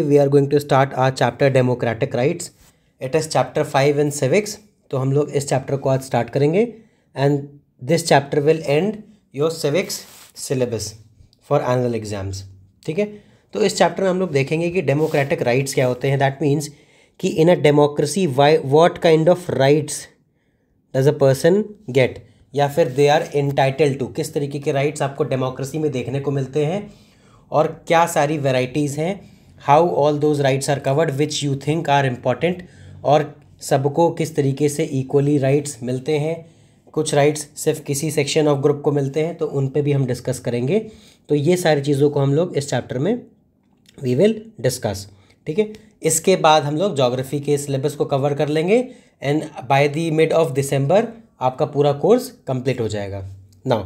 We are going to start our chapter democratic rights. It is chapter 5 in civics. तो हम लोग इस chapter को आज स्टार्ट करेंगे and this chapter will end your civics syllabus for annual exams. ठीक है, तो इस चैप्टर में हम लोग देखेंगे कि डेमोक्रेटिक राइट्स क्या होते हैं. दैट मीन्स कि in a democracy what kind of rights does a person get, या फिर दे आर एंटाइटल्ड टू. किस तरीके के राइट्स आपको डेमोक्रेसी में देखने को मिलते हैं और क्या सारी वेराइटीज़ हैं. How all those rights are covered which you think are important, और सबको किस तरीके से इक्वली राइट्स मिलते हैं. कुछ राइट्स सिर्फ किसी सेक्शन ऑफ ग्रुप को मिलते हैं, तो उन पे भी हम डिस्कस करेंगे. तो ये सारी चीज़ों को हम लोग इस चैप्टर में वी विल डिस्कस. ठीक है, इसके बाद हम लोग ज्योग्राफी के सिलेबस को कवर कर लेंगे and by the mid of December आपका पूरा कोर्स कंप्लीट हो जाएगा. नाउ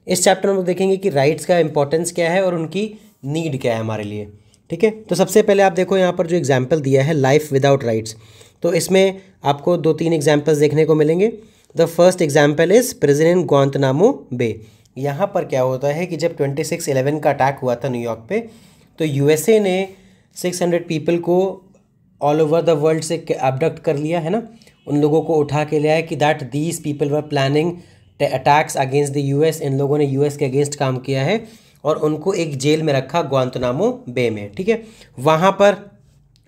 इस चैप्टर में हम देखेंगे कि राइट्स का इंपॉर्टेंस क्या है और उनकी नीड क्या है हमारे लिए. ठीक है, तो सबसे पहले आप देखो यहाँ पर जो एग्जाम्पल दिया है लाइफ विदाउट राइट्स, तो इसमें आपको 2-3 एग्जाम्पल्स देखने को मिलेंगे. The first example is prison in Guantanamo Bay. यहाँ पर क्या होता है कि जब 26/11 का अटैक हुआ था न्यूयॉर्क पे, तो यूएसए ने 600 पीपल को ऑल ओवर द वर्ल्ड से अबडक्ट कर लिया है ना. उन लोगों को उठा के लिया है कि that these people were planning attacks against the US. इन लोगों ने यूएस के अगेंस्ट काम किया है और उनको एक जेल में रखा ग्वांतनामो बे में. ठीक है, वहाँ पर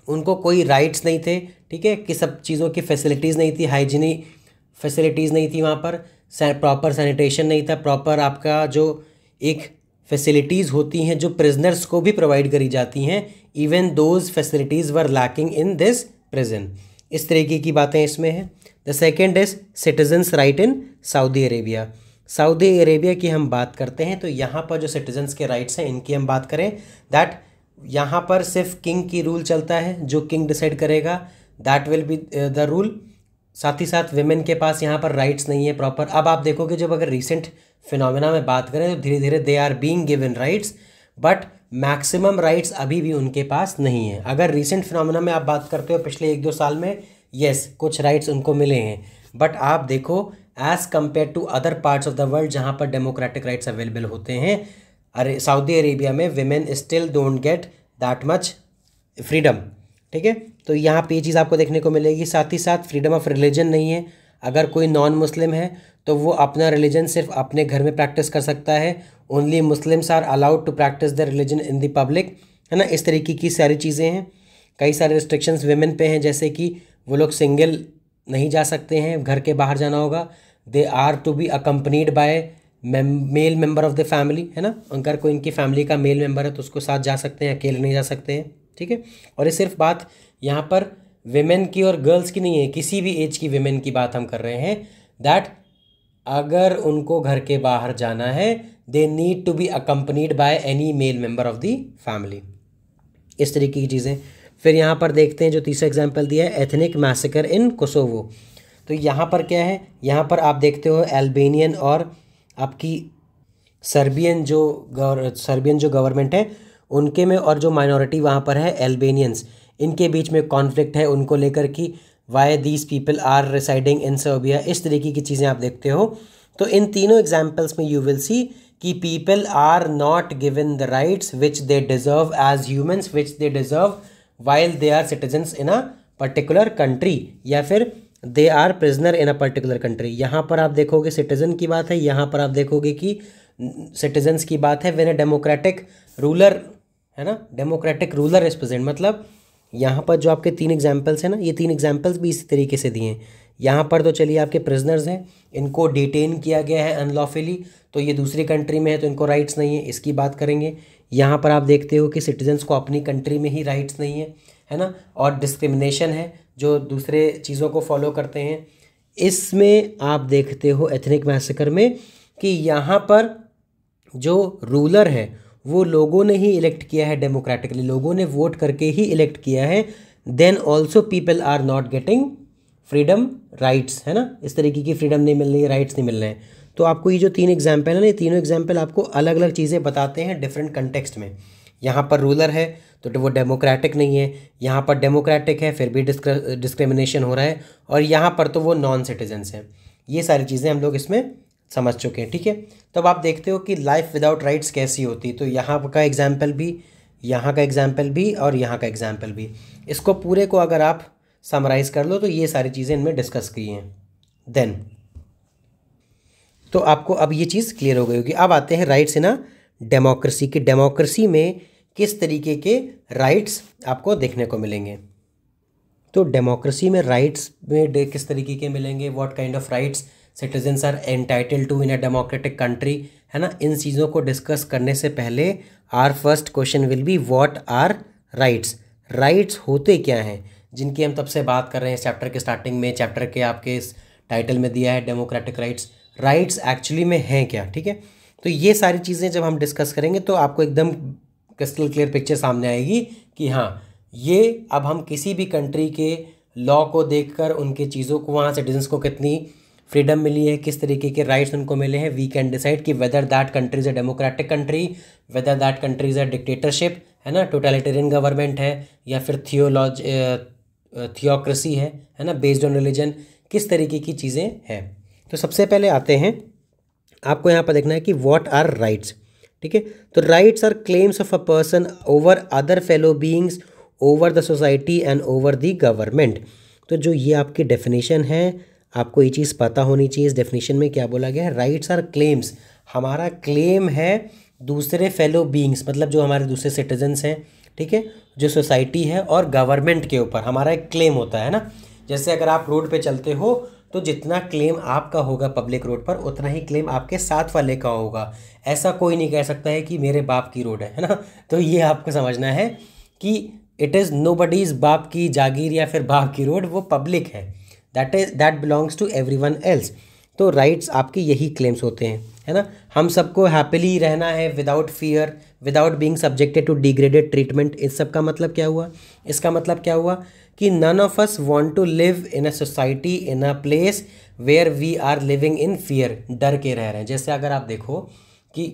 उनको कोई राइट्स नहीं थे. ठीक है, कि सब चीज़ों की फैसिलिटीज़ नहीं थी, हाइजीनिक फैसिलिटीज़ नहीं थी वहाँ पर, प्रॉपर सैनिटेशन नहीं था, प्रॉपर आपका जो एक फैसिलिटीज़ होती हैं जो प्रिजनर्स को भी प्रोवाइड करी जाती हैं, even those facilities were lacking in this prison. इस तरीके की बातें इसमें हैं. The second is citizens right in Saudi Arabia. Saudi Arabia की हम बात करते हैं तो यहाँ पर जो सिटीजन्स के राइट्स हैं इनकी हम बात करें, दैट यहाँ पर सिर्फ किंग की रूल चलता है. जो किंग डिसाइड करेगा that will be the rule. साथ ही साथ विमेन के पास यहाँ पर राइट्स नहीं है प्रॉपर. अब आप देखोगे जब अगर रिसेंट फिनोमेना में बात करें तो धीरे धीरे they are being given rights, but maximum rights अभी भी उनके पास नहीं है. अगर रिसेंट फिनोमेना में आप बात करते हो पिछले 1-2 साल में, येस कुछ राइट्स उनको मिले हैं, बट आप देखो as compare to other parts of the world जहाँ पर डेमोक्रेटिक राइट्स अवेलेबल होते हैं, अरे सऊदी अरेबिया में women still don't get that much freedom. ठीक है, तो यहाँ पे ये चीज़ आपको देखने को मिलेगी. साथ ही साथ फ्रीडम ऑफ रिलीजन नहीं है. अगर कोई नॉन मुस्लिम है तो वो अपना रिलीजन सिर्फ अपने घर में प्रैक्टिस कर सकता है. Only Muslims are allowed to practice the religion in the public, है ना. इस तरीके की सारी चीज़ें हैं. कई सारे रिस्ट्रिक्शंस विमेन पे हैं, जैसे कि वो लोग सिंगल नहीं जा सकते हैं, घर के बाहर जाना होगा. They are to be accompanied by male member of the family, है ना. अगर कोई इनकी फैमिली का मेल मेम्बर है तो उसको साथ जा सकते हैं, अकेले नहीं जा सकते हैं. ठीक है, और ये सिर्फ बात यहाँ पर विमेन की और गर्ल्स की नहीं है, किसी भी एज की विमेन की बात हम कर रहे हैं. दैट अगर उनको घर के बाहर जाना है they need to be accompanied by any male member of the family. इस तरीके की चीज़ें. फिर यहाँ पर देखते हैं जो तीसरा एग्जाम्पल दिया है, एथनिक मैसेकर इन कोसोवो. तो यहाँ पर क्या है, यहाँ पर आप देखते हो अल्बेनियन और आपकी सर्बियन जो गवर्नमेंट है उनके में, और जो माइनॉरिटी वहाँ पर है अल्बेनियंस, इनके बीच में कॉन्फ्लिक्ट है उनको लेकर कि why these people are residing in Serbia. इस तरीके की चीज़ें आप देखते हो. तो इन तीनों एग्जाम्पल्स में यू विल सी कि people are not given the rights which they deserve as humans, which they deserve while they are citizens in a particular country, या फिर they are prisoner in a particular country. यहाँ पर आप देखोगे citizen की बात है, यहाँ पर आप देखोगे कि सिटीजन्स की बात है. व्हेन अ डेमोक्रेटिक रूलर, है ना, डेमोक्रेटिक रूलर इज प्रेजेंट, मतलब यहाँ पर जो आपके 3 एग्जाम्पल्स हैं ना, ये 3 एग्जाम्पल्स भी इसी तरीके से दिए हैं. यहाँ पर तो चलिए आपके प्रिजनर्स हैं, इनको डिटेन किया गया है अनलॉफुली, तो ये दूसरी कंट्री में है तो इनको राइट्स नहीं है, इसकी बात करेंगे. यहाँ पर आप देखते हो कि सिटीजन्स को अपनी कंट्री में ही राइट्स नहीं है ना, और डिस्क्रिमिनेशन है जो दूसरे चीज़ों को फॉलो करते हैं. इसमें आप देखते हो एथनिक मैसेकर में कि यहाँ पर जो रूलर है वो लोगों ने ही इलेक्ट किया है डेमोक्रेटिकली, लोगों ने वोट करके ही इलेक्ट किया है. Then also people are not getting freedom rights, है ना. इस तरीके की फ्रीडम नहीं मिल रही है, राइट्स नहीं मिल रहे हैं. तो आपको ये जो 3 एग्जाम्पल है ना, ये तीनों एग्जाम्पल आपको अलग अलग चीज़ें बताते हैं डिफरेंट कंटेक्स्ट में. यहाँ पर रूलर है तो वो डेमोक्रेटिक नहीं है, यहाँ पर डेमोक्रेटिक है फिर भी डिस्क्रिमिनेशन हो रहा है, और यहाँ पर तो वो नॉन सिटीजन्स हैं. ये सारी चीज़ें हम लोग इसमें समझ चुके हैं. ठीक है, तब आप देखते हो कि लाइफ विदाउट राइट्स कैसी होती. तो यहाँ का एग्जाम्पल भी यहाँ का एग्जाम्पल भी और यहाँ का एग्जाम्पल भी। इसको पूरे को अगर आप समराइज़ कर लो तो ये सारी चीज़ें इनमें डिस्कस की हैं। देन तो आपको अब ये चीज़ क्लियर हो गई होगी। अब आते हैं राइट्स इन अ डेमोक्रेसी की डेमोक्रेसी में किस तरीके के राइट्स आपको देखने को मिलेंगे। तो डेमोक्रेसी में राइट्स में किस तरीके के मिलेंगे, what kind of rights citizens are entitled to in a democratic country, है ना। इन चीज़ों को डिस्कस करने से पहले our first question will be what are rights. Rights होते क्या हैं, जिनकी हम तब से बात कर रहे हैं इस चैप्टर के स्टार्टिंग में। चैप्टर के आपके इस टाइटल में दिया है डेमोक्रेटिक राइट्स। राइट्स एक्चुअली में हैं क्या, ठीक है। तो ये सारी चीज़ें जब हम डिस्कस करेंगे तो आपको एकदम क्रिस्टल क्लियर पिक्चर सामने आएगी कि हाँ, ये अब हम किसी भी कंट्री के लॉ को देखकर उनके चीज़ों को, वहाँ सिटीजन्स को कितनी फ्रीडम मिली है, किस तरीके के राइट्स उनको मिले हैं, वी कैन डिसाइड कि whether that country is a democratic country, whether that country is a dictatorship, है ना, टोटलिटेरियन गवर्नमेंट है, या फिर थियोक्रेसी है ना, बेस्ड ऑन रिलीजन, किस तरीके की चीज़ें हैं। तो सबसे पहले आते हैं, आपको यहाँ पर देखना है कि व्हाट आर राइट्स, ठीक है। तो rights are claims of a person over other fellow beings, over the society and over the government. तो जो ये आपकी डेफिनेशन है, आपको ये चीज़ पता होनी चाहिए। इस डेफिनेशन में क्या बोला गया है, राइट्स आर क्लेम्स, हमारा क्लेम है दूसरे फेलो बीइंग्स, मतलब जो हमारे दूसरे सिटीजन्स हैं, ठीक है, जो सोसाइटी है और गवर्नमेंट के ऊपर हमारा एक क्लेम होता है ना। जैसे अगर आप रोड पे चलते हो तो जितना क्लेम आपका होगा पब्लिक रोड पर, उतना ही क्लेम आपके साथ वाले का होगा। ऐसा कोई नहीं कह सकता है कि मेरे बाप की रोड है ना। तो ये आपको समझना है कि इट इज़ नोबडीज बाप की जागीर या फिर बाप की रोड, वो पब्लिक है, that belongs to everyone else. तो राइट्स आपके यही क्लेम्स होते हैं, है ना। हम सबको हैप्पीली रहना है without fear, without being subjected to degraded treatment. इस सब का मतलब क्या हुआ, इसका मतलब क्या हुआ कि none of us want to live in a society, in a place where we are living in fear, डर के रह रहे हैं। जैसे अगर आप देखो कि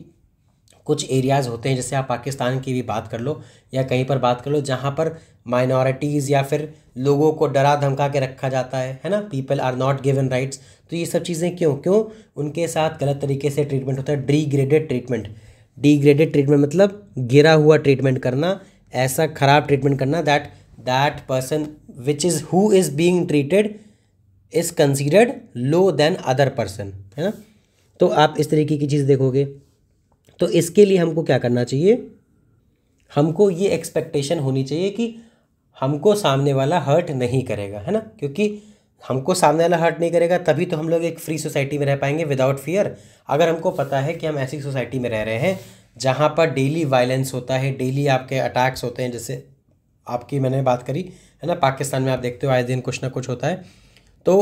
कुछ एरियाज़ होते हैं, जैसे आप पाकिस्तान की भी बात कर लो या कहीं पर बात कर लो, जहाँ पर माइनॉरिटीज़ या फिर लोगों को डरा धमका के रखा जाता है ना, people are not given rights. तो ये सब चीज़ें क्यों उनके साथ गलत तरीके से ट्रीटमेंट होता है, डिग्रेडेड ट्रीटमेंट। डिग्रेडेड ट्रीटमेंट मतलब गिरा हुआ ट्रीटमेंट करना, ऐसा ख़राब ट्रीटमेंट करना that person which is who is being treated is considered low than other person, है ना। तो आप इस तरीके की चीज़ देखोगे। तो इसके लिए हमको क्या करना चाहिए, हमको ये एक्सपेक्टेशन होनी चाहिए कि हमको सामने वाला हर्ट नहीं करेगा, है ना। क्योंकि हमको सामने वाला हर्ट नहीं करेगा तभी तो हम लोग एक फ्री सोसाइटी में रह पाएंगे विदाउट फियर। अगर हमको पता है कि हम ऐसी सोसाइटी में रह रहे हैं जहाँ पर डेली वायलेंस होता है, डेली आपके अटैक्स होते हैं, जैसे आपकी मैंने बात करी है ना, पाकिस्तान में आप देखते हो आए दिन कुछ ना कुछ होता है। तो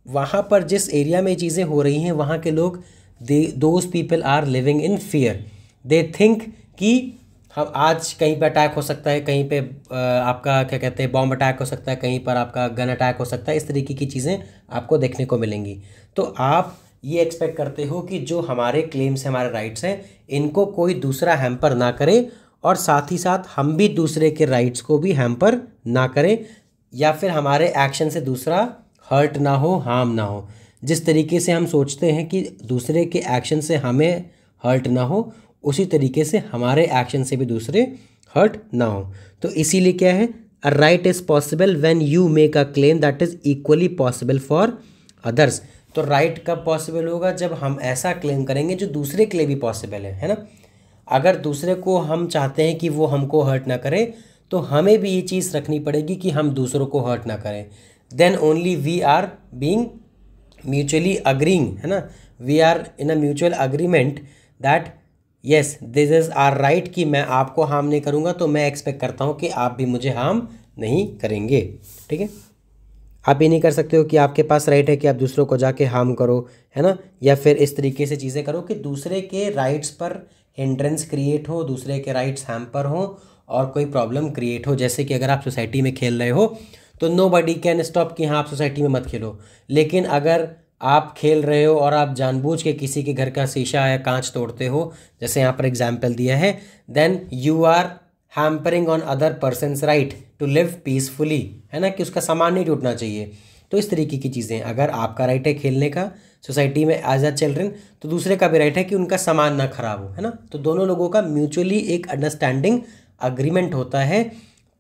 वहाँ पर जिस एरिया में चीज़ें हो रही हैं, वहाँ के लोग those people are living in fear. They think कि हम आज कहीं पे अटैक हो सकता है, कहीं पे आपका क्या कहते हैं बॉम्ब अटैक हो सकता है, कहीं पर आपका गन अटैक हो सकता है। इस तरीके की चीज़ें आपको देखने को मिलेंगी। तो आप ये एक्सपेक्ट करते हो कि जो हमारे क्लेम्स हैं, हमारे राइट्स हैं, इनको कोई दूसरा हैम्पर ना करे, और साथ ही साथ हम भी दूसरे के राइट्स को भी हैम्पर ना करें, या फिर हमारे एक्शन से दूसरा हर्ट ना हो, हार्म ना हो। जिस तरीके से हम सोचते हैं कि दूसरे के एक्शन से हमें हर्ट ना हो, उसी तरीके से हमारे एक्शन से भी दूसरे हर्ट ना हो। तो इसीलिए क्या है, a right is possible when you make a claim that is equally possible for others. तो राइट कब पॉसिबल होगा, जब हम ऐसा क्लेम करेंगे जो दूसरे के लिए भी पॉसिबल है ना। अगर दूसरे को हम चाहते हैं कि वो हमको हर्ट ना करे, तो हमें भी ये चीज़ रखनी पड़ेगी कि हम दूसरों को हर्ट ना करें। Then only we are being mutually agreeing, है ना, we are in a mutual agreement that yes this is our right, कि मैं आपको हार्म नहीं करूँगा, तो मैं एक्सपेक्ट करता हूँ कि आप भी मुझे हार्म नहीं करेंगे, ठीक है। आप ये नहीं कर सकते हो कि आपके पास राइट है कि आप दूसरों को जाके हार्म करो, है ना, या फिर इस तरीके से चीज़ें करो कि दूसरे के राइट्स पर हिंड्रेंस क्रिएट हो, दूसरे के राइट्स हैम्पर हो और कोई प्रॉब्लम क्रिएट हो। जैसे कि अगर आप सोसाइटी में खेल रहे हो तो नो बडी कैन स्टॉप कि हाँ आप सोसाइटी में मत खेलो। लेकिन अगर आप खेल रहे हो और आप जानबूझ के किसी के घर का शीशा या कांच तोड़ते हो, जैसे यहाँ पर एग्जाम्पल दिया है, then you are hampering on other persons right to live peacefully, है ना, कि उसका सामान नहीं टूटना चाहिए। तो इस तरीके की चीज़ें, अगर आपका राइट है खेलने का सोसाइटी में एज अ चिल्ड्रन, तो दूसरे का भी राइट है कि उनका सामान ना खराब हो, है ना। तो दोनों लोगों का म्यूचुअली एक अंडरस्टैंडिंग अग्रीमेंट होता है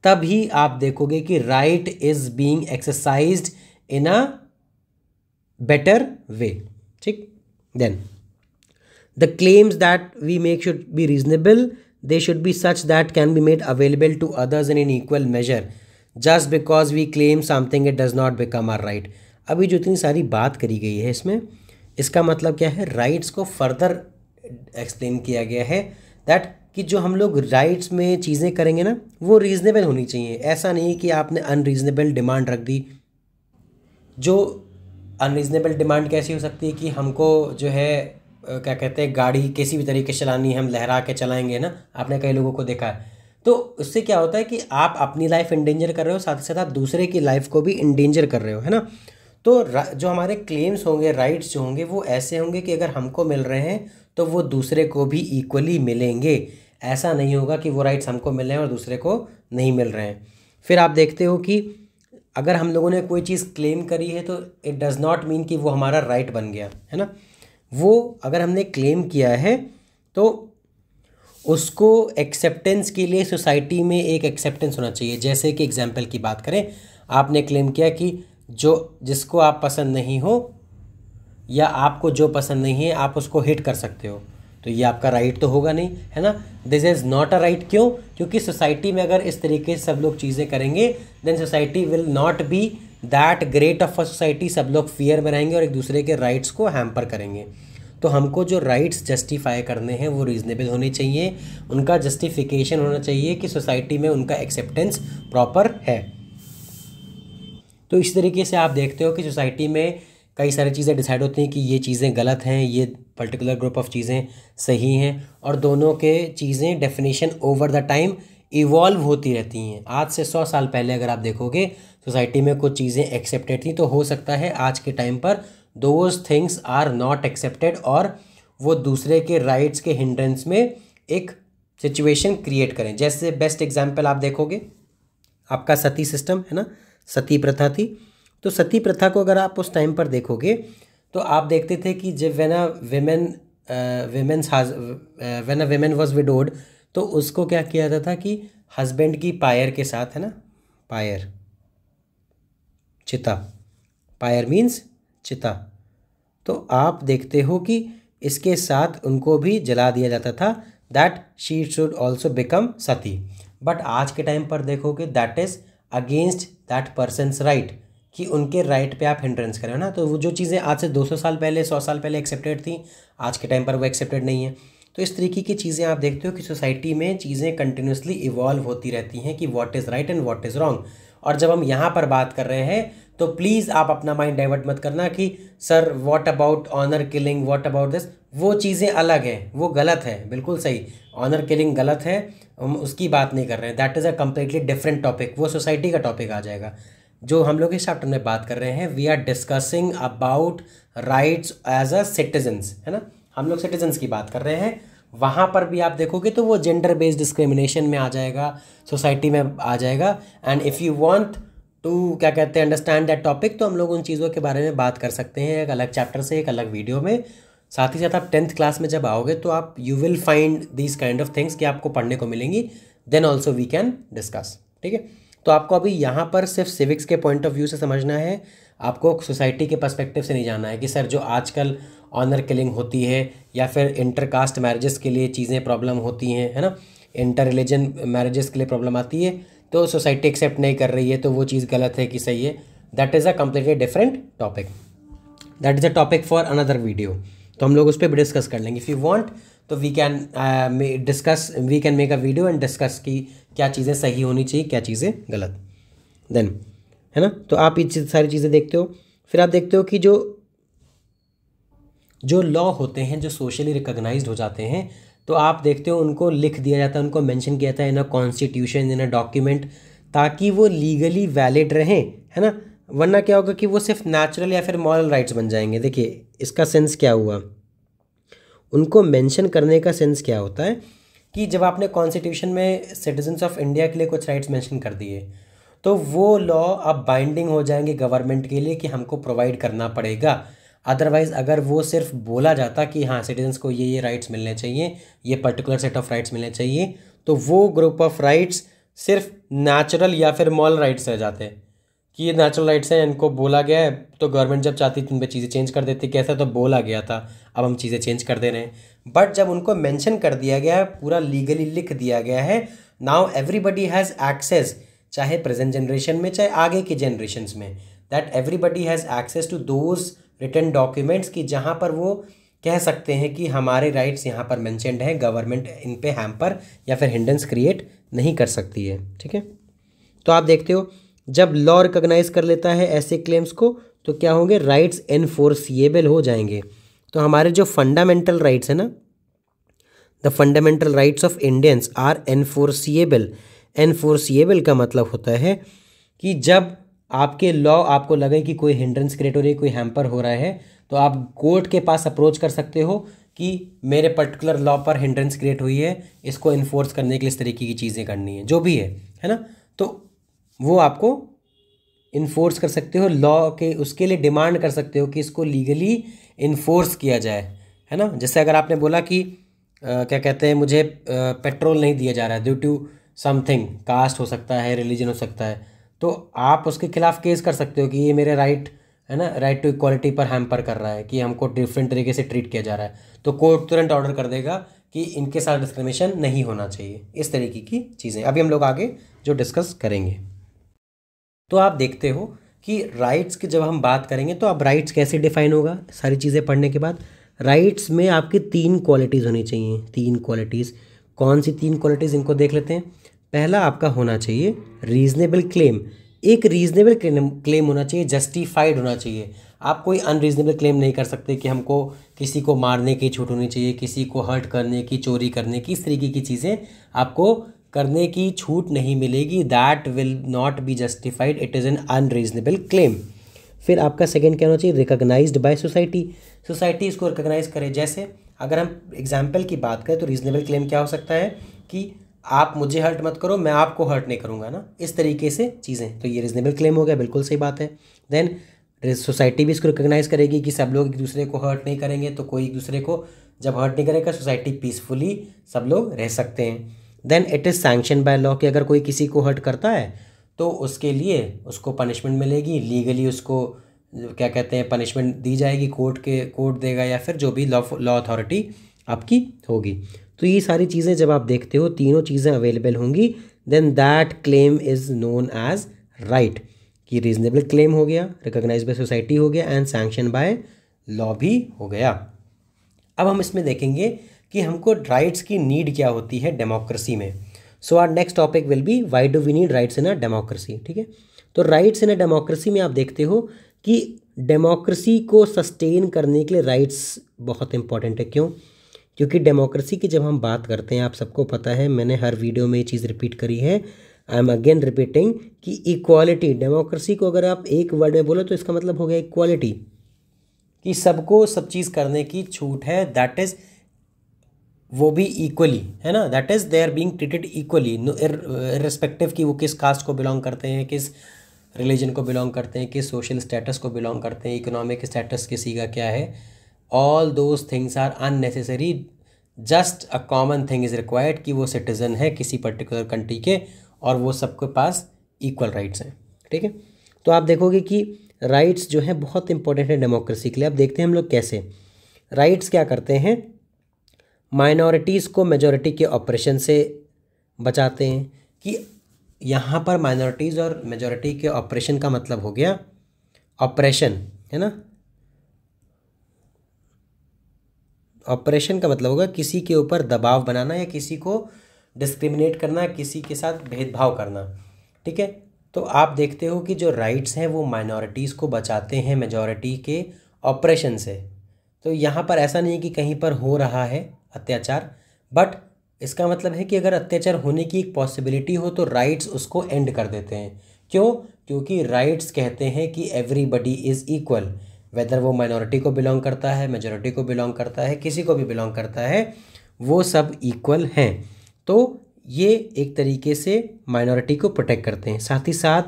तभी आप देखोगे कि right is being exercised in a better way. ठीक, then the claims that we make should be reasonable, they should be such that can be made available to others in an equal measure. Just because we claim something it does not become our right. अभी जो इतनी सारी बात करी गई है इसमें, इसका मतलब क्या है, राइट्स को फर्दर एक्सप्लेन किया गया है दैट कि जो हम लोग राइट्स में चीज़ें करेंगे ना वो रीज़नेबल होनी चाहिए। ऐसा नहीं कि आपने अनरीज़नेबल डिमांड रख दी। जो अनरीज़नेबल डिमांड कैसी हो सकती है कि हमको जो है क्या कहते हैं, गाड़ी किसी भी तरीके से चलानी है, हम लहरा के चलाएंगे ना, आपने कई लोगों को देखा है। तो उससे क्या होता है कि आप अपनी लाइफ इंडेंजर कर रहे हो, साथ ही साथ आप दूसरे की लाइफ को भी इंडेंजर कर रहे हो, है ना। तो जो हमारे क्लेम्स होंगे, राइट्स जो होंगे वो ऐसे होंगे कि अगर हमको मिल रहे हैं तो वो दूसरे को भी इक्वली मिलेंगे। ऐसा नहीं होगा कि वो राइट्स हमको मिल रहे हैं और दूसरे को नहीं मिल रहे हैं। फिर आप देखते हो कि अगर हम लोगों ने कोई चीज़ क्लेम करी है तो इट डज़ नॉट मीन कि वो हमारा राइट बन गया, है ना। वो अगर हमने क्लेम किया है तो उसको एक्सेप्टेंस के लिए सोसाइटी में एक एक्सेप्टेंस होना चाहिए। जैसे कि एग्जांपल की बात करें, आपने क्लेम किया कि जिसको आप पसंद नहीं हो या आपको जो पसंद नहीं है आप उसको हिट कर सकते हो, तो ये आपका राइट तो होगा नहीं, है ना। This is not a right. क्यों? क्योंकि सोसाइटी में अगर इस तरीके से सब लोग चीज़ें करेंगे then society will not be that great of a society. सब लोग फियर में रहेंगे और एक दूसरे के राइट्स को हैम्पर करेंगे। तो हमको जो राइट्स जस्टिफाई करने हैं वो रीज़नेबल होने चाहिए, उनका जस्टिफिकेशन होना चाहिए कि सोसाइटी में उनका एक्सेप्टेंस प्रॉपर है। तो इस तरीके से आप देखते हो कि सोसाइटी में कई सारी चीज़ें डिसाइड होती हैं कि ये चीज़ें गलत हैं, ये पर्टिकुलर ग्रुप ऑफ चीज़ें सही हैं, और दोनों के चीज़ें definition over the time evolve होती रहती हैं। आज से 100 साल पहले अगर आप देखोगे सोसाइटी में कुछ चीज़ें एक्सेप्टेड थी, तो हो सकता है आज के टाइम पर those things are not accepted और वो दूसरे के राइट्स के हिंड्रेंस में एक सिचुएशन क्रिएट करें। जैसे बेस्ट एग्जांपल आप देखोगे, आपका सती सिस्टम है ना, सती प्रथा थी। तो सती प्रथा को अगर आप उस टाइम पर देखोगे तो आप देखते थे कि जब when a women was widowed, तो उसको क्या किया जाता था कि हस्बैंड की पायर के साथ, है ना, पायर, चिता, पायर मीन्स चिता, तो आप देखते हो कि इसके साथ उनको भी जला दिया जाता था, that she should also become Sati. But आज के टाइम पर देखोगे that is against that persons right, कि उनके राइट पे आप हिंड्रेंस करें ना। तो वो जो चीज़ें आज से 200 साल पहले, 100 साल पहले एक्सेप्टेड थी, आज के टाइम पर वो एक्सेप्टेड नहीं है। तो इस तरीके की चीज़ें आप देखते हो कि सोसाइटी में चीज़ें कंटिन्यूसली इवॉल्व होती रहती हैं कि what is right and what is wrong. और जब हम यहाँ पर बात कर रहे हैं तो प्लीज़ आप अपना माइंड डाइवर्ट मत करना कि sir what about honour killing, what about this, वो चीज़ें अलग हैं, वो गलत है, बिल्कुल सही, ऑनर किलिंग गलत है, हम उसकी बात नहीं कर रहे हैं, that is a completely different topic, वो सोसाइटी का टॉपिक आ जाएगा। जो हम लोग इस चैप्टर में बात कर रहे हैं, we are discussing about rights as a citizens, है ना, हम लोग सिटीजन्स की बात कर रहे हैं। वहाँ पर भी आप देखोगे तो वो जेंडर बेस्ड डिस्क्रिमिनेशन में आ जाएगा, सोसाइटी में आ जाएगा। And if you want to क्या कहते हैं अंडरस्टैंड दैट टॉपिक, तो हम लोग उन चीज़ों के बारे में बात कर सकते हैं एक अलग चैप्टर से, एक अलग वीडियो में। साथ ही साथ आप 10th क्लास में जब आओगे तो आप you will find these kind of things कि आपको पढ़ने को मिलेंगी, then also we can discuss. ठीक है, तो आपको अभी यहाँ पर सिर्फ सिविक्स के पॉइंट ऑफ व्यू से समझना है, आपको सोसाइटी के पर्सपेक्टिव से नहीं जाना है कि सर जो आजकल ऑनर किलिंग होती है या फिर इंटरकास्ट मैरिजेस के लिए चीज़ें प्रॉब्लम होती हैं, है ना, इंटर रिलीजन मैरिजेस के लिए प्रॉब्लम आती है, तो सोसाइटी एक्सेप्ट नहीं कर रही है, तो वो चीज़ गलत है कि सही है, that is a completely different topic, that is a topic for another video. तो हम लोग उस पर भी डिस्कस कर लेंगे। इफ़ यू वांट तो we can make a video and discuss कि क्या चीज़ें सही होनी चाहिए, क्या चीज़ें गलत, देन, है ना। तो आप ये सारी चीज़ें देखते हो। फिर आप देखते हो कि जो लॉ होते हैं, जो सोशली रिकॉग्नाइज्ड हो जाते हैं, तो आप देखते हो उनको लिख दिया जाता है, उनको मेंशन किया जाता है इन a constitution, in a document, ताकि वो लीगली वैलिड रहें, है ना। वरना क्या होगा कि वो सिर्फ नेचुरल या फिर मॉरल राइट्स बन जाएंगे। देखिए इसका सेंस क्या हुआ, उनको मेंशन करने का सेंस क्या होता है कि जब आपने कॉन्स्टिट्यूशन में सिटीजन्स ऑफ इंडिया के लिए कुछ राइट्स मेंशन कर दिए, तो वो लॉ अब बाइंडिंग हो जाएंगे गवर्नमेंट के लिए कि हमको प्रोवाइड करना पड़ेगा। अदरवाइज़ अगर वो सिर्फ बोला जाता कि हाँ सिटीजन्स को ये राइट्स मिलने चाहिए, ये पर्टिकुलर सेट ऑफ राइट्स मिलने चाहिए, तो वो ग्रुप ऑफ राइट्स सिर्फ नेचुरल या फिर मॉरल राइट्स रह जाते हैं कि ये नेचुरल राइट्स हैं, इनको बोला गया है तो गवर्नमेंट जब चाहती थी उन पर चीज़ें चेंज कर देती, कैसा तो बोला गया था अब हम चीज़ें चेंज कर दे रहे हैं। बट जब उनको मेंशन कर दिया गया है, पूरा लीगली लिख दिया गया है, नाउ एवरीबडी हैज़ एक्सेस, चाहे प्रेजेंट जनरेशन में चाहे आगे की जनरेशन्स में, that everybody has access to those written documents कि जहाँ पर वो कह सकते हैं कि हमारे राइट्स यहाँ पर मेंशनड हैं, गवर्नमेंट इन पे हैम्पर या फिर हिंड्रेंस क्रिएट नहीं कर सकती है। ठीक है, तो आप देखते हो जब लॉ रिकॉग्नाइज कर लेता है ऐसे क्लेम्स को तो क्या होंगे, राइट्स एनफोर्सिएबल हो जाएंगे। तो हमारे जो फंडामेंटल राइट्स है ना, the fundamental rights of Indians are enforceable. Enforceable का मतलब होता है कि जब आपके लॉ आपको लगे कि कोई हिंड्रेंस क्रिएट हो रही है, कोई हैम्पर हो रहा है, तो आप कोर्ट के पास अप्रोच कर सकते हो कि मेरे पर्टिकुलर लॉ पर हिंड्रेंस क्रिएट हुई है, इसको इन्फोर्स करने के लिए इस तरीके की चीज़ें करनी है, जो भी है ना, तो वो आपको इन्फोर्स कर सकते हो लॉ के, उसके लिए डिमांड कर सकते हो कि इसको लीगली इन्फोर्स किया जाए, है ना। जैसे अगर आपने बोला कि क्या कहते हैं, मुझे पेट्रोल नहीं दिया जा रहा है ड्यू टू समथिंग, कास्ट हो सकता है, रिलीजन हो सकता है, तो आप उसके खिलाफ केस कर सकते हो कि ये मेरे राइट है ना, राइट टू इक्वालिटी पर हैम्पर कर रहा है, कि हमको डिफरेंट तरीके से ट्रीट किया जा रहा है, तो कोर्ट तुरंत ऑर्डर कर देगा कि इनके साथ डिस्क्रिमिनेशन नहीं होना चाहिए। इस तरीके की चीज़ें अभी हम लोग आगे जो डिस्कस करेंगे। तो आप देखते हो कि राइट्स की जब हम बात करेंगे तो अब राइट्स कैसे डिफाइन होगा, सारी चीज़ें पढ़ने के बाद। राइट्स में आपकी 3 क्वालिटीज़ होनी चाहिए। 3 क्वालिटीज़, कौन सी 3 क्वालिटीज़, इनको देख लेते हैं। पहला आपका होना चाहिए रीजनेबल क्लेम। एक रीजनेबल क्लेम होना चाहिए, जस्टिफाइड होना चाहिए। आप कोई अनरीजनेबल क्लेम नहीं कर सकते कि हमको किसी को मारने की छूट होनी चाहिए, किसी को हर्ट करने की, चोरी करने की, इस तरीके की चीज़ें आपको करने की छूट नहीं मिलेगी। That will not be justified, it is an unreasonable claim. फिर आपका सेकंड क्या होना चाहिए, रिकॉग्नाइज्ड बाय सोसाइटी। सोसाइटी इसको रिकॉग्नाइज करे। जैसे अगर हम एग्जाम्पल की बात करें तो रीजनेबल क्लेम क्या हो सकता है कि आप मुझे हर्ट मत करो, मैं आपको हर्ट नहीं करूँगा ना, इस तरीके से चीज़ें, तो ये रीजनेबल क्लेम हो गया, बिल्कुल सही बात है। देन सोसाइटी भी इसको रिकॉग्नाइज करेगी कि सब लोग एक दूसरे को हर्ट नहीं करेंगे, तो कोई एक दूसरे को जब हर्ट नहीं करेगा सोसाइटी पीसफुली सब लोग रह सकते हैं। Then it is sanction by law, कि अगर कोई किसी को हर्ट करता है तो उसके लिए उसको पनिशमेंट मिलेगी, लीगली उसको क्या कहते हैं पनिशमेंट दी जाएगी, कोर्ट देगा या फिर जो भी लॉ अथॉरिटी आपकी होगी। तो ये सारी चीज़ें जब आप देखते हो, तीनों चीज़ें अवेलेबल होंगी, then that claim is known as right. कि रीजनेबल क्लेम हो गया, रिकॉग्नाइज बाय सोसाइटी हो गया, एंड सैंक्शन बाय लॉ भी हो गया। अब हम इसमें देखेंगे कि हमको राइट्स की नीड क्या होती है डेमोक्रेसी में। So our next topic will be why do we need rights in a democracy. ठीक है, तो राइट्स इन अ डेमोक्रेसी में आप देखते हो कि डेमोक्रेसी को सस्टेन करने के लिए राइट्स बहुत इंपॉर्टेंट है। क्यों? क्योंकि डेमोक्रेसी की जब हम बात करते हैं, आप सबको पता है, मैंने हर वीडियो में ये चीज़ रिपीट करी है, आई एम अगेन रिपीटिंग कि इक्वालिटी, डेमोक्रेसी को अगर आप एक वर्ड में बोलो तो इसका मतलब हो गया इक्वालिटी, कि सबको सब चीज़ करने की छूट है, दैट इज़ वो भी इक्वली, है ना, that is they are being treated equally, irrespective कि वो किस कास्ट को बिलोंग करते हैं, किस रिलीजन को बिलोंग करते हैं, किस सोशल स्टेटस को बिलोंग करते हैं, इकोनॉमिक स्टेटस किसी का क्या है, all those things are unnecessary, just a common thing is required कि वो सिटीज़न है किसी पर्टिकुलर कंट्री के और वो सबके पास इक्वल राइट्स हैं। ठीक है, तो आप देखोगे कि राइट्स जो हैं बहुत इंपॉर्टेंट है डेमोक्रेसी के लिए। अब देखते हैं हम लोग कैसे राइट्स क्या करते हैं, माइनॉरिटीज़ को मेजॉरिटी के ऑपरेशन से बचाते हैं। कि यहाँ पर माइनॉरिटीज़ और मेजॉरिटी के ऑपरेशन का मतलब हो गया ऑपरेशन, है ना, ऑपरेशन का मतलब होगा किसी के ऊपर दबाव बनाना या किसी को डिस्क्रिमिनेट करना, किसी के साथ भेदभाव करना। ठीक है, तो आप देखते हो कि जो राइट्स हैं वो माइनॉरिटीज़ को बचाते हैं मेजॉरिटी के ऑपरेशन से। तो यहाँ पर ऐसा नहीं है कि कहीं पर हो रहा है अत्याचार, बट इसका मतलब है कि अगर अत्याचार होने की एक पॉसिबिलिटी हो तो राइट्स उसको एंड कर देते हैं। क्यों? क्योंकि राइट्स कहते हैं कि एवरीबडी इज़ इक्वल, वेदर वो माइनॉरिटी को बिलोंग करता है, मेजॉरिटी को बिलोंग करता है, किसी को भी बिलोंग करता है, वो सब इक्वल हैं। तो ये एक तरीके से माइनॉरिटी को प्रोटेक्ट करते हैं, साथ ही साथ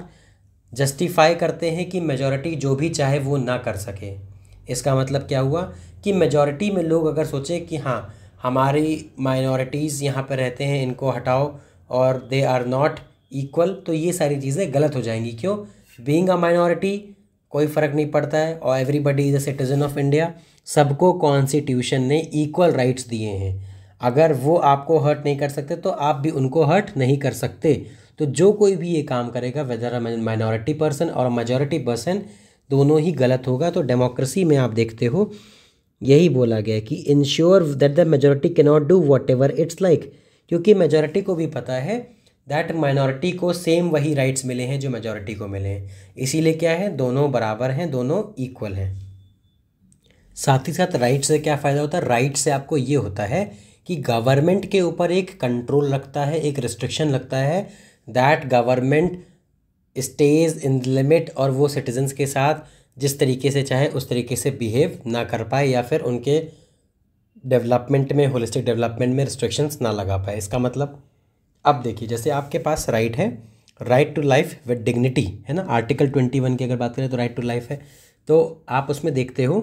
जस्टिफाई करते हैं कि मेजॉरिटी जो भी चाहे वो ना कर सके। इसका मतलब क्या हुआ कि मेजॉरिटी में लोग अगर सोचें कि हाँ हमारी माइनॉरिटीज़ यहाँ पर रहते हैं, इनको हटाओ, और दे आर नॉट इक्वल, तो ये सारी चीज़ें गलत हो जाएंगी। क्यों? बीइंग अ माइनॉरिटी कोई फ़र्क नहीं पड़ता है, और everybody is a citizen of India, सबको कॉन्स्टिट्यूशन ने इक्वल राइट्स दिए हैं। अगर वो आपको हर्ट नहीं कर सकते तो आप भी उनको हर्ट नहीं कर सकते। तो जो कोई भी ये काम करेगा, वेदर अ माइनॉरिटी पर्सन और मेजॉरिटी पर्सन, दोनों ही गलत होगा। तो डेमोक्रेसी में आप देखते हो यही बोला गया कि ensure that the majority can not do what ever its like, क्योंकि मेजॉरिटी को भी पता है दैट माइनॉरिटी को सेम वही राइट्स मिले हैं जो मेजॉरिटी को मिले हैं, इसीलिए क्या है, दोनों बराबर हैं, दोनों इक्वल हैं। साथ ही साथ राइट से क्या फ़ायदा होता है? राइट से आपको ये होता है कि गवर्नमेंट के ऊपर एक कंट्रोल लगता है, एक रिस्ट्रिक्शन लगता है, that government stage in limit, और वो सिटीजन्स के साथ जिस तरीके से चाहे उस तरीके से बिहेव ना कर पाए, या फिर उनके डेवलपमेंट में, होलिस्टिक डेवलपमेंट में रिस्ट्रिक्शंस ना लगा पाए। इसका मतलब अब देखिए, जैसे आपके पास राइट है, right to life with dignity, है ना, आर्टिकल 21 की अगर बात करें तो राइट टू लाइफ है। तो आप उसमें देखते हो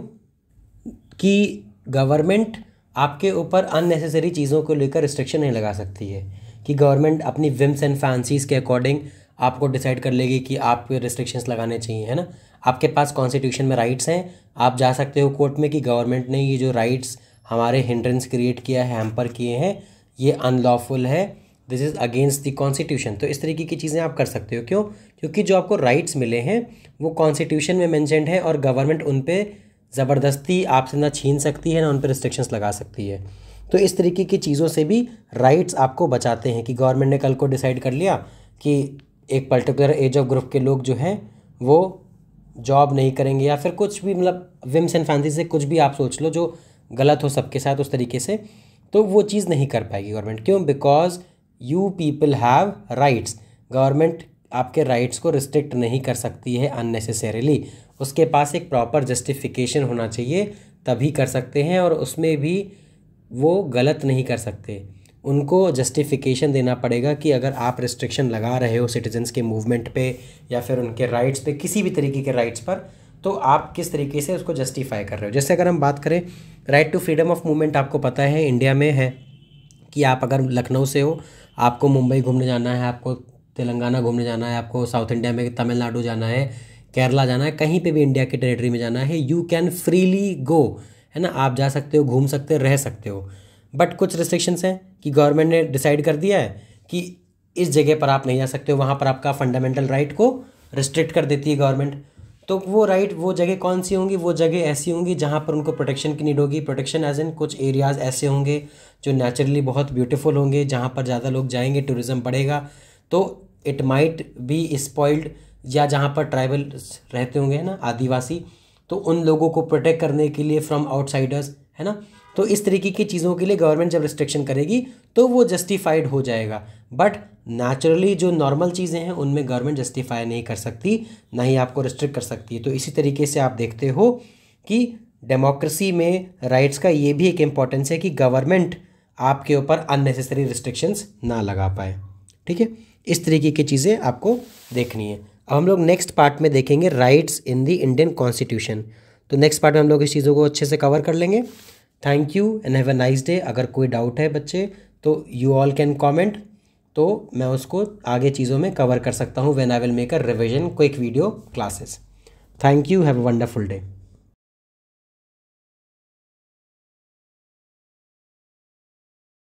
कि गवर्नमेंट आपके ऊपर अननेसेसरी चीज़ों को लेकर रिस्ट्रिक्शन नहीं लगा सकती है, कि गवर्नमेंट अपनी विम्स एंड फैंसीज़ के अकॉर्डिंग आपको डिसाइड कर लेगी कि आप रिस्ट्रिक्शंस लगाने चाहिए, है ना। आपके पास कॉन्स्टिट्यूशन में राइट्स हैं, आप जा सकते हो कोर्ट में कि गवर्नमेंट ने ये जो राइट्स हमारे हिंड्रेंस क्रिएट किया है, हैम्पर किए हैं, ये अनलॉफुल है, this is against the constitution. तो इस तरीके की चीज़ें आप कर सकते हो। क्यों? क्योंकि जो आपको राइट्स मिले हैं वो कॉन्स्टिट्यूशन में मेंशन्ड है, और गवर्नमेंट उन पर ज़बरदस्ती आपसे ना छीन सकती है, ना उन पर रिस्ट्रिक्शंस लगा सकती है। तो इस तरीके की चीज़ों से भी राइट्स आपको बचाते हैं, कि गवर्नमेंट ने कल को डिसाइड कर लिया कि एक पर्टिकुलर एज ऑफ ग्रुप के लोग जो हैं वो जॉब नहीं करेंगे, या फिर कुछ भी, मतलब विम्स एंड फैंसी से कुछ भी आप सोच लो जो गलत हो सबके साथ उस तरीके से, तो वो चीज़ नहीं कर पाएगी गवर्नमेंट। क्यों? Because you people have rights. Government आपके राइट्स को रिस्ट्रिक्ट नहीं कर सकती है अननेसेसरीली, उसके पास एक प्रॉपर जस्टिफिकेशन होना चाहिए, तभी कर सकते हैं, और उसमें भी वो गलत नहीं कर सकते। उनको जस्टिफिकेशन देना पड़ेगा कि अगर आप रिस्ट्रिक्शन लगा रहे हो सिटीजन्स के मूवमेंट पे, या फिर उनके राइट्स पे, किसी भी तरीके के राइट्स पर, तो आप किस तरीके से उसको जस्टिफाई कर रहे हो। जैसे अगर हम बात करें right to freedom of movement, आपको पता है इंडिया में है कि आप अगर लखनऊ से हो, आपको मुंबई घूमने जाना है, आपको तेलंगाना घूमने जाना है, आपको साउथ इंडिया में तमिलनाडु जाना है, केरला जाना है, कहीं पे भी इंडिया के टेरिटरी में जाना है, यू कैन फ्रीली गो, है ना, आप जा सकते हो, घूम सकते हो, रह सकते हो। बट कुछ रिस्ट्रिक्शंस हैं कि गवर्नमेंट ने डिसाइड कर दिया है कि इस जगह पर आप नहीं जा सकते हो, वहाँ पर आपका फंडामेंटल राइट को रिस्ट्रिक्ट कर देती है गवर्नमेंट। तो वो राइट, वो जगह कौन सी होंगी? वो जगह ऐसी होंगी जहाँ पर उनको प्रोटेक्शन की नीड होगी। प्रोटेक्शन एज इन कुछ एरियाज़ ऐसे होंगे जो नेचुरली बहुत ब्यूटीफुल होंगे, जहाँ पर ज़्यादा लोग जाएंगे, टूरिज़्म बढ़ेगा, तो इट माइट बी स्पॉइल्ड, या जहाँ पर ट्राइबल रहते होंगे, है ना, आदिवासी, तो उन लोगों को प्रोटेक्ट करने के लिए फ्रॉम आउटसाइडर्स, है ना। तो इस तरीके की चीज़ों के लिए गवर्नमेंट जब रिस्ट्रिक्शन करेगी तो वो जस्टिफाइड हो जाएगा। बट नेचुरली जो नॉर्मल चीज़ें हैं उनमें गवर्नमेंट जस्टिफाई नहीं कर सकती, ना ही आपको रिस्ट्रिक्ट कर सकती है। तो इसी तरीके से आप देखते हो कि डेमोक्रेसी में राइट्स का ये भी एक इम्पॉर्टेंस है कि गवर्नमेंट आपके ऊपर अननेसेसरी रिस्ट्रिक्शंस ना लगा पाए। ठीक है, इस तरीके की चीज़ें आपको देखनी है। अब हम लोग नेक्स्ट पार्ट में देखेंगे rights in the Indian constitution. तो नेक्स्ट पार्ट में हम लोग इस चीज़ों को अच्छे से कवर कर लेंगे। Thank you and have a nice day. अगर कोई डाउट है बच्चे तो यू ऑल कैन कमेंट, तो मैं उसको आगे चीज़ों में कवर कर सकता हूँ when I will make a revision quick video classes. Thank you, have a wonderful day.